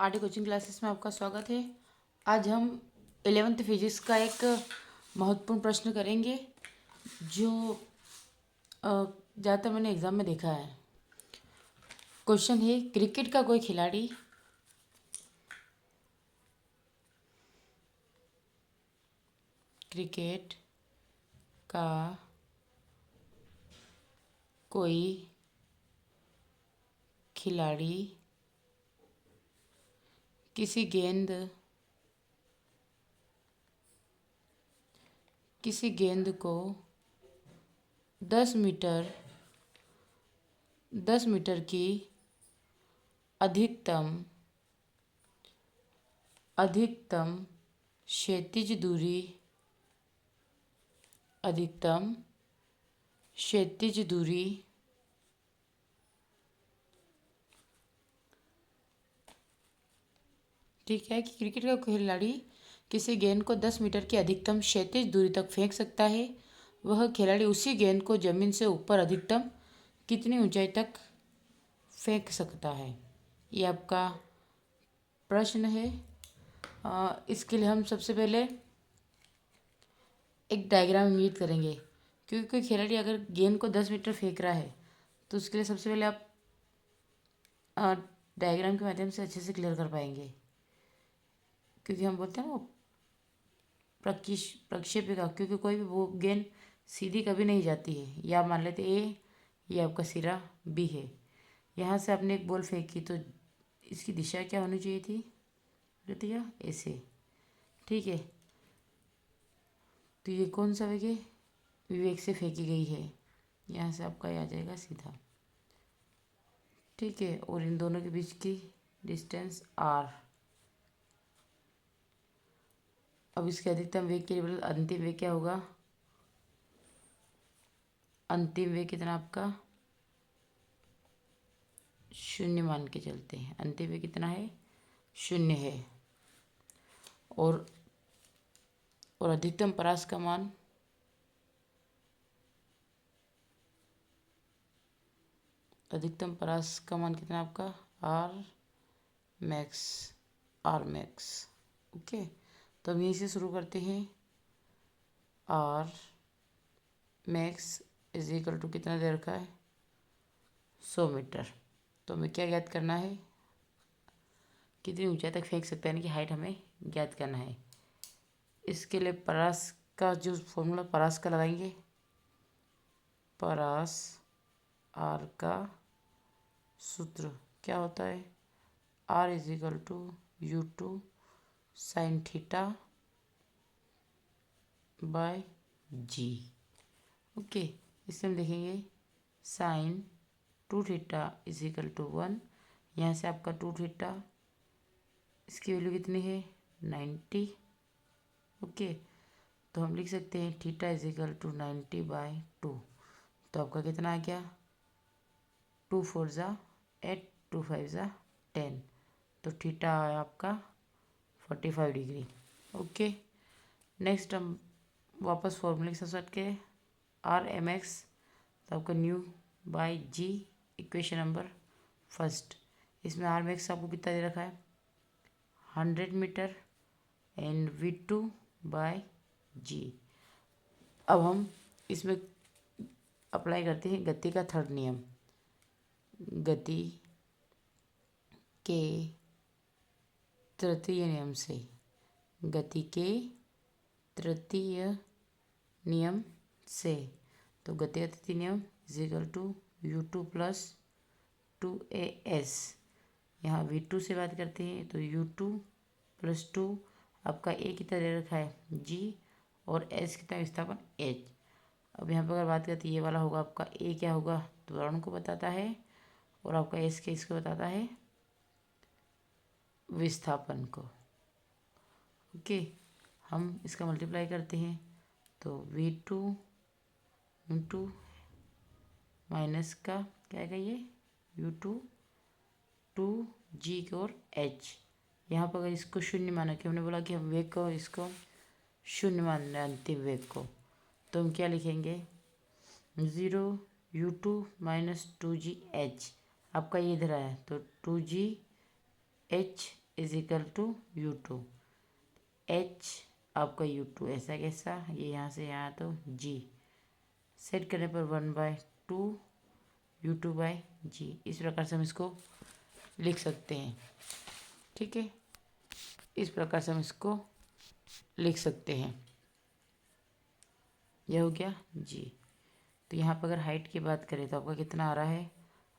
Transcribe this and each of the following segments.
RT coaching classes में आपका स्वागत है। आज हम 11th फिजिक्स का एक महत्वपूर्ण प्रश्न करेंगे जो ज़्यादातर मैंने एग्ज़ाम में देखा है। क्वेश्चन है, क्रिकेट का कोई खिलाड़ी क्रिकेट का कोई खिलाड़ी किसी गेंद को 10 मीटर की अधिकतम क्षैतिज दूरी ठीक है कि क्रिकेट का खिलाड़ी किसी गेंद को 10 मीटर की अधिकतम क्षैतिज दूरी तक फेंक सकता है। वह खिलाड़ी उसी गेंद को जमीन से ऊपर अधिकतम कितनी ऊंचाई तक फेंक सकता है। ये आपका प्रश्न है। इसके लिए हम सबसे पहले एक डायग्राम इमेज करेंगे, क्योंकि कोई खिलाड़ी अगर गेंद को 10 मीटर फेंक रहा है तो उसके लिए सबसे पहले आप डायग्राम के माध्यम से अच्छे से क्लियर कर पाएंगे, क्योंकि हम बोलते हैं ना प्रक्षेपिका, क्योंकि कोई भी वो गेंद सीधी कभी नहीं जाती है। या मान लेते ए, ये आपका सिरा बी है। यहाँ से आपने एक बॉल फेंकी तो इसकी दिशा क्या होनी चाहिए थी क्या ऐसे, ठीक है। तो ये कौन सा वेग है, विवेक से फेंकी गई है। यहाँ से आपका ये आ जाएगा सीधा, ठीक है। और इन दोनों के बीच की डिस्टेंस आर। अब इसके अधिकतम वेग के लिए अंतिम वेग क्या होगा, अंतिम वेग कितना आपका 0 मान के चलते हैं। अंतिम वेग कितना है, 0 है। और अधिकतम परास का मान कितना आपका आर मैक्स। ओके, तो हम यहीं से शुरू करते हैं। R max is equal to कितना दे रखा है 100 मीटर। तो हमें क्या ज्ञात करना है, कितनी ऊंचाई तक फेंक सकते हैं, यानी कि हाइट हमें ज्ञात करना है। इसके लिए परास का जो फॉर्मूला परास का लगाएंगे, परास आर का सूत्र क्या होता है, R is equal to U2 sine theta by G. Okay, इससे हम देखेंगे sine 2 theta is equal to 1। यहाँ से आपका 2 थीटा, इसकी वैल्यू कितनी है 90। ओके, तो हम लिख सकते हैं थीटा इज इक्वल टू 90/2। तो आपका कितना आ गया 2 4 ज़ा 8, 2 5 ज़ा 10। तो थीटा आया आपका 45 डिग्री। ओके, नेक्स्ट हम वापस फॉर्मूले के साथ हट के आर एम एक्स, तो आपका न्यू बाय जी, इक्वेशन नंबर फर्स्ट। इसमें आर एम एक्स आपको कितना दे रखा है 100 मीटर एंड V2 बाय जी। अब हम इसमें अप्लाई करते हैं गति का थर्ड नियम। गति के तृतीय नियम से तो गति का तृतीय नियम is equal to U2 plus 2AS। यहाँ V2 से बात करते हैं तो U2 प्लस 2, आपका A कितना दे रखा है G, और S कितना विस्थापन H। अब यहाँ पर अगर बात करते हैं, ये वाला होगा आपका A क्या होगा, त्वरण को बताता है, और आपका S के इसको बताता है विस्थापन को। ओके, हम इसका मल्टीप्लाई करते हैं तो V2 इंटू माइनस का क्या आएगा ये U2 2G और H। यहाँ पर अगर इसको 0 माना, कि हमने बोला कि हम वेग को इसको 0 मान रहे हैं अंतिम वेग को, तो हम क्या लिखेंगे 0 U2 माइनस 2G H। आपका ये इधर आया तो 2G H is equal to U2। H आपका U2 ऐसा कैसा, ये यहाँ से यहाँ तो G सेट करने पर 1/2 U2/G, इस प्रकार से हम इसको लिख सकते हैं। ठीक है, इस प्रकार से हम इसको लिख सकते हैं। यह हो गया G। तो यहाँ पर अगर हाइट की बात करें तो आपका कितना आ रहा है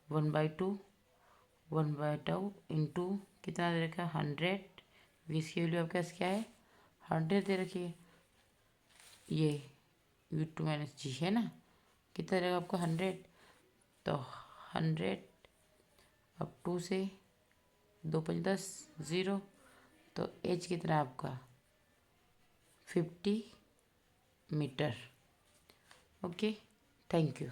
1/2 1/2 इंटू कितना दे रखा है 100। वी इसकी वैल्यू आपके पास क्या है 100 दे रखी है। ये U2 - G है ना, कितना रहेगा आपको 100। तो 100 अब 2 से 2×5 = 0। तो H कितना है आपका 50 मीटर। Okay, thank you.